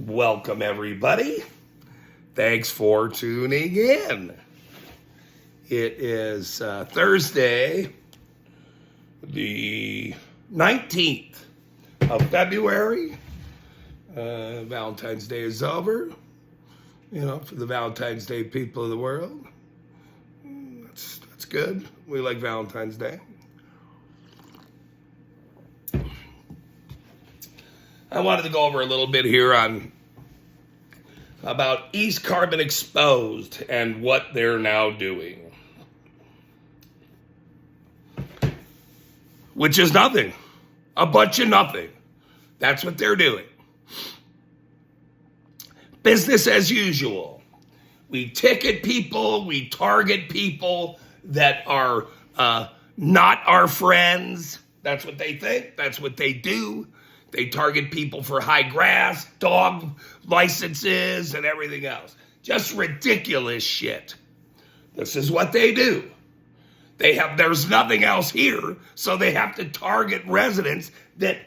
Welcome, everybody. Thanks for tuning in. It is Thursday, the 19th of February. Valentine's Day is over. For the Valentine's Day people of the world. That's good. We like Valentine's Day. I wanted to go over a little bit here about East Carbon Exposed and what they're now doing. Which is nothing. A bunch of nothing. That's what they're doing. Business as usual. We ticket people, we target people that are not our friends. That's what they think. That's what they do. They target people for high grass, dog licenses, and everything else. Just ridiculous shit. This is what they do. There's nothing else here, so they have to target residents that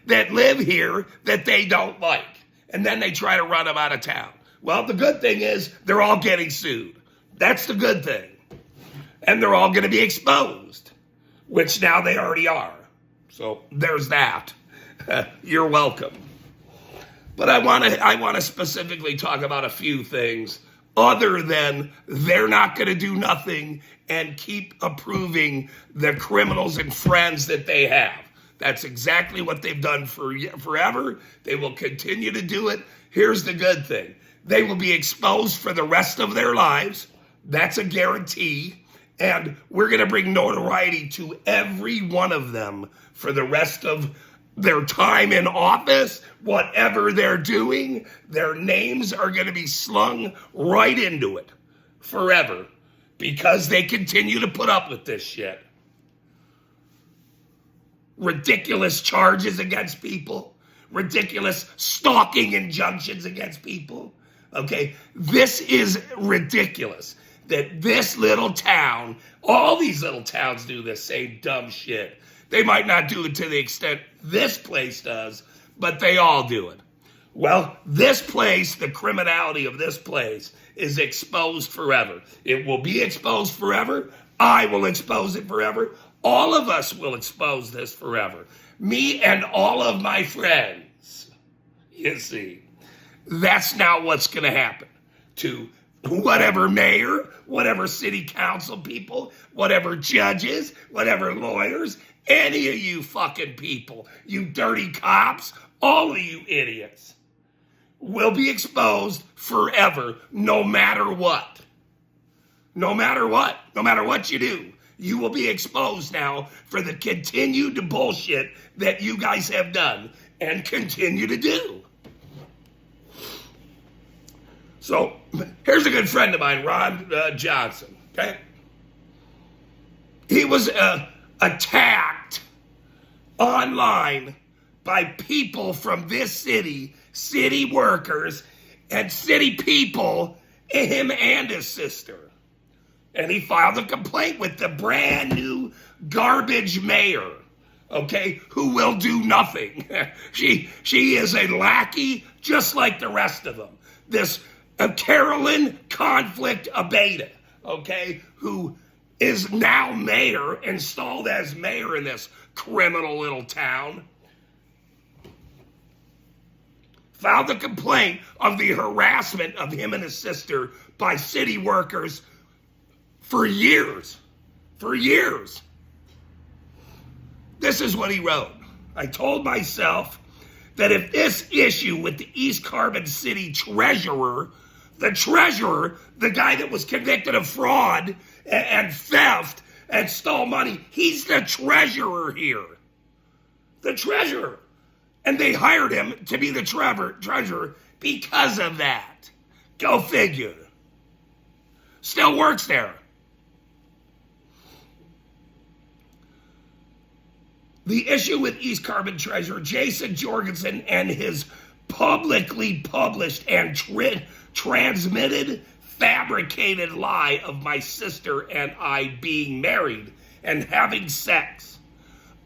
live here that they don't like. And then they try to run them out of town. Well, the good thing is they're all getting sued. That's the good thing. And they're all going to be exposed, which now they already are. So there's that. You're welcome. But I want to specifically talk about a few things other than they're not going to do nothing and keep approving the criminals and friends that they have. That's exactly what they've done forever. They will continue to do it. Here's the good thing. They will be exposed for the rest of their lives. That's a guarantee. And we're going to bring notoriety to every one of them for the rest of their time in office. Whatever they're doing, their names are going to be slung right into it forever because they continue to put up with this shit. Ridiculous charges against people, ridiculous stalking injunctions against people. Okay, this is ridiculous. That this little town, all these little towns do this same dumb shit. They might not do it to the extent this place does, but they all do it. Well, this place, the criminality of this place is exposed forever. It will be exposed forever. I will expose it forever. All of us will expose this forever. Me and all of my friends. You see, that's now what's going to happen to whatever mayor, whatever city council people, whatever judges, whatever lawyers, any of you fucking people, you dirty cops, all of you idiots, will be exposed forever, no matter what. No matter what. No matter what you do, you will be exposed now for the continued bullshit that you guys have done and continue to do. So, here's a good friend of mine, Ron Johnson, okay? He was attacked online by people from this city workers, and city people, him and his sister. And he filed a complaint with the brand new garbage mayor, okay, who will do nothing. She is a lackey just like the rest of them. This Carolyn Conflict Abeyta, okay, who is now mayor, installed as mayor in this criminal little town, filed a complaint of the harassment of him and his sister by city workers for years. For years. This is what he wrote. I told myself that if this issue with the East Carbon City treasurer, the guy that was convicted of fraud and theft and stole money, he's the treasurer here. The treasurer. And they hired him to be the treasurer because of that. Go figure. Still works there. The issue with East Carbon Treasurer Jason Jorgensen and his publicly published and transmitted fabricated lie of my sister and I being married and having sex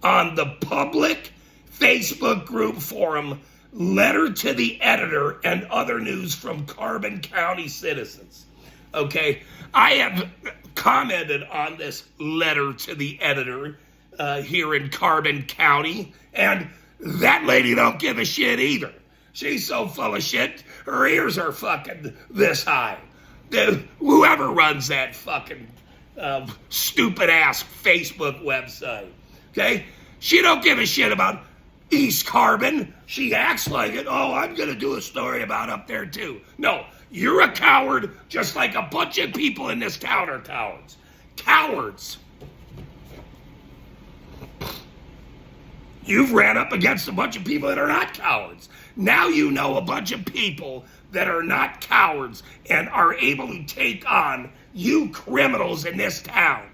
on the public Facebook group forum letter to the editor and other news from Carbon County citizens. Okay, I have commented on this letter to the editor here in Carbon County, and that lady don't give a shit either. She's so full of shit, her ears are fucking this high. Whoever runs that fucking stupid ass Facebook website, okay? She don't give a shit about East Carbon. She acts like it. Oh, I'm gonna do a story about up there too. No, you're a coward, just like a bunch of people in this town are cowards. Cowards. You've ran up against a bunch of people that are not cowards. Now you know a bunch of people that are not cowards and are able to take on you criminals in this town.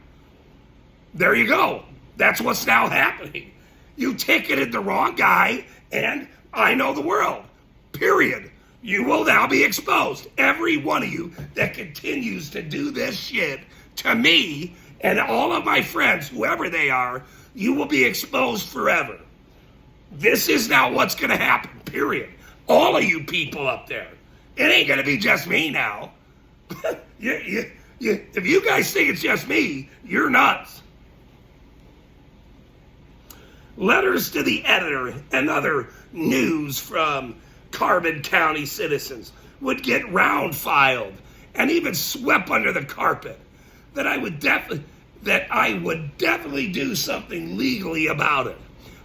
There you go. That's what's now happening. You ticketed the wrong guy, and I know the world. Period. You will now be exposed. Every one of you that continues to do this shit to me and all of my friends, whoever they are, you will be exposed forever. This is now what's going to happen, period. All of you people up there. It ain't going to be just me now. If you guys think it's just me, you're nuts. Letters to the editor and other news from Carbon County citizens would get round filed and even swept under the carpet. That I would definitely do something legally about it.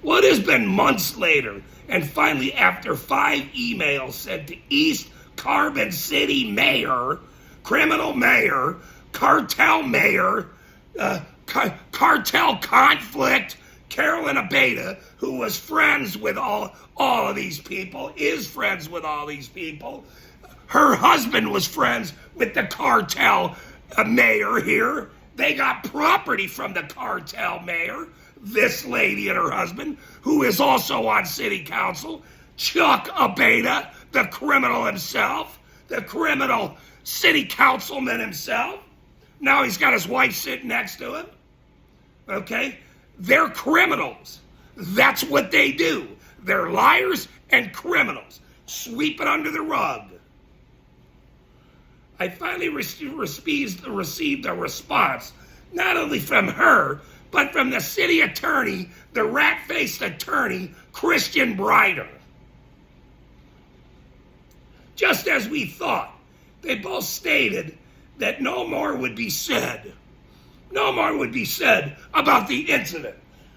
Well, it has been months later, and finally, after 5 emails sent to East Carbon City Mayor, criminal mayor, cartel mayor, cartel conflict, Carolyn Abeyta, who was friends with all of these people, is friends with all these people. Her husband was friends with the cartel mayor here. They got property from the cartel mayor, this lady and her husband, who is also on city council, Chuck Abeyta, the criminal himself, the criminal city councilman himself. Now he's got his wife sitting next to him. Okay? They're criminals. That's what they do. They're liars and criminals. Sweep it under the rug. I finally received a response, not only from her, but from the city attorney, the rat-faced attorney, Christian Breiter. Just as we thought, they both stated that no more would be said. No more would be said about the incident,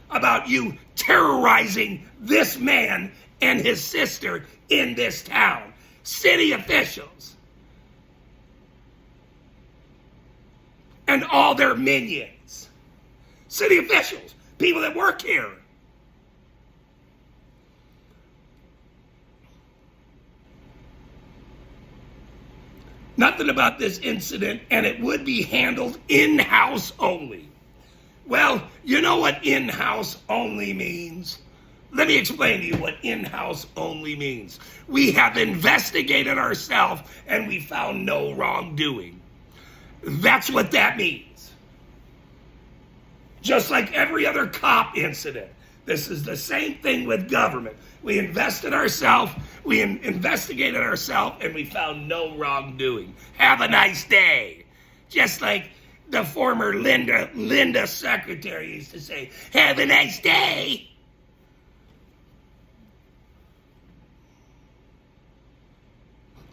about you terrorizing this man and his sister in this town. City officials and all their minions. City officials, people that work here. Nothing about this incident, and it would be handled in-house only. Well, you know what in-house only means? Let me explain to you what in-house only means. We have investigated ourselves, and we found no wrongdoing. That's what that means. Just like every other cop incident, this is the same thing with government. We investigated ourselves, and we found no wrongdoing. Have a nice day. Just like the former Linda secretary used to say, have a nice day.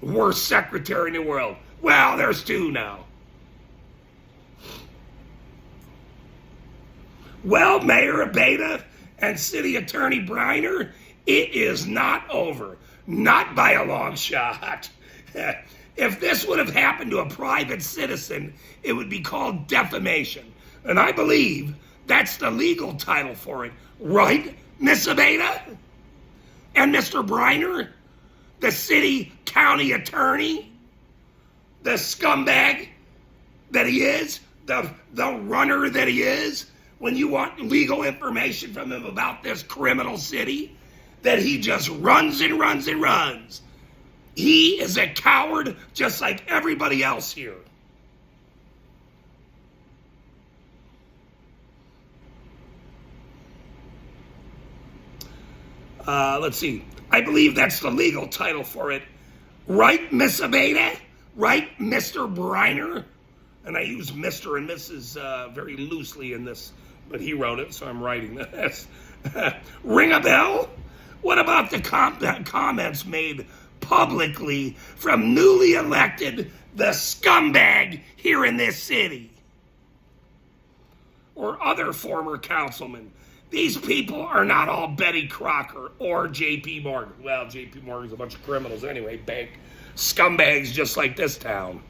Worst secretary in the world. Well, there's 2 now. Well, Mayor Abeyta and City Attorney Breiter, it is not over. Not by a long shot. If this would have happened to a private citizen, it would be called defamation. And I believe that's the legal title for it. Right, Miss Abeyta? And Mr. Breiter, the city county attorney, the scumbag that he is, the runner that he is, when you want legal information from him about this criminal city, that he just runs and runs and runs. He is a coward just like everybody else here. Let's see. I believe that's the legal title for it. Right, Miss Abeda? Right, Mr. Briner? And I use Mr. and Mrs. Very loosely in this, but he wrote it, so I'm writing this. Ring a bell? What about the comments made publicly from newly elected the scumbag here in this city? Or other former councilmen? These people are not all Betty Crocker or J.P. Morgan. Well, J.P. Morgan's a bunch of criminals anyway, bank scumbags just like this town.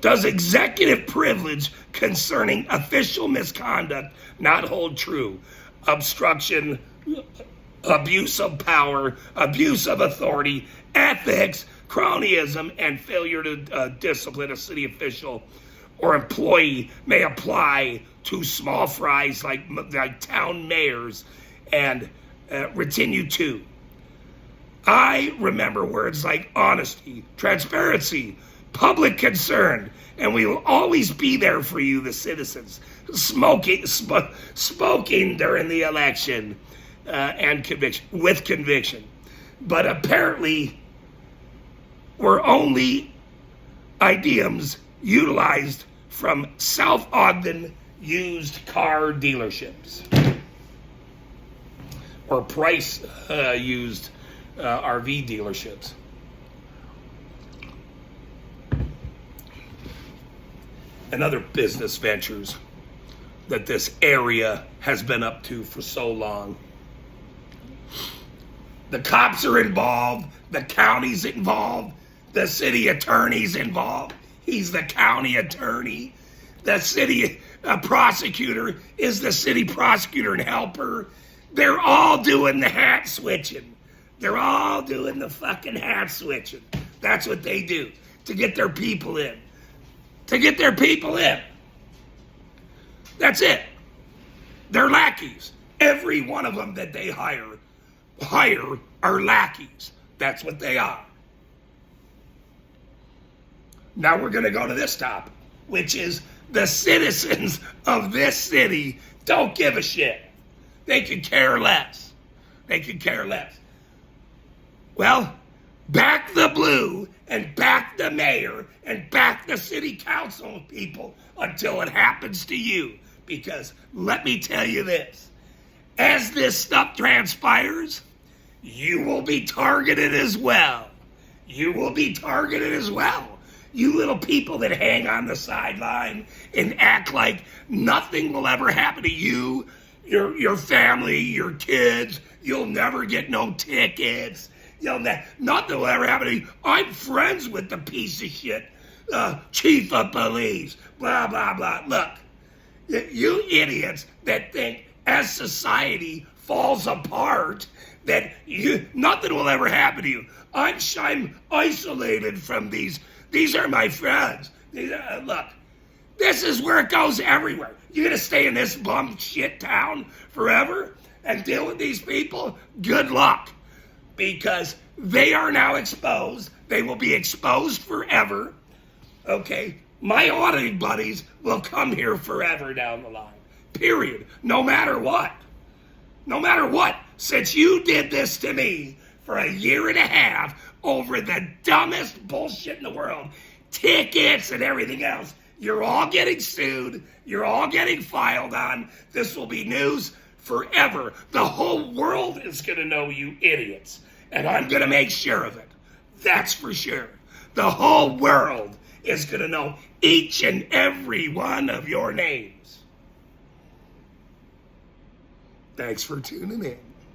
Does executive privilege concerning official misconduct not hold true? Obstruction, abuse of power, abuse of authority, ethics, cronyism, and failure to discipline a city official or employee may apply to small fries like town mayors and continue to. I remember words like honesty, transparency, public concern, and we will always be there for you, the citizens, smoking during the election and conviction, with conviction. But apparently, were only idioms utilized from South Ogden used car dealerships or price used RV dealerships. And other business ventures that this area has been up to for so long. The cops are involved, the county's involved, the city attorney's involved. He's the county attorney. The city prosecutor is the city prosecutor and helper. They're all doing the hat switching. They're all doing the fucking hat switching. That's what they do to get their people in. To get their people in. That's it. They're lackeys. Every one of them that they hire are lackeys. That's what they are. Now we're going to go to this topic, which is the citizens of this city don't give a shit. They could care less. They could care less. Well, back the blue and back the mayor and back the city council people until it happens to you. Because let me tell you this, as this stuff transpires, you will be targeted as well. You will be targeted as well. You little people that hang on the sideline and act like nothing will ever happen to you, your family, your kids. You'll never get no tickets. Nothing will ever happen to you. I'm friends with the piece of shit chief of police. Blah, blah, blah. Look, you idiots that think as society falls apart that nothing will ever happen to you. I'm isolated from these. These are my friends. Look, this is where it goes everywhere. You're going to stay in this bum shit town forever and deal with these people? Good luck. Because they are now exposed. They will be exposed forever. Okay? My auditing buddies will come here forever down the line. Period. No matter what. No matter what. Since you did this to me for a year and a half over the dumbest bullshit in the world, tickets and everything else, you're all getting sued. You're all getting filed on. This will be news forever. The whole world is going to know, you idiots. And I'm going to make sure of it. That's for sure. The whole world is going to know each and every one of your names. Thanks for tuning in.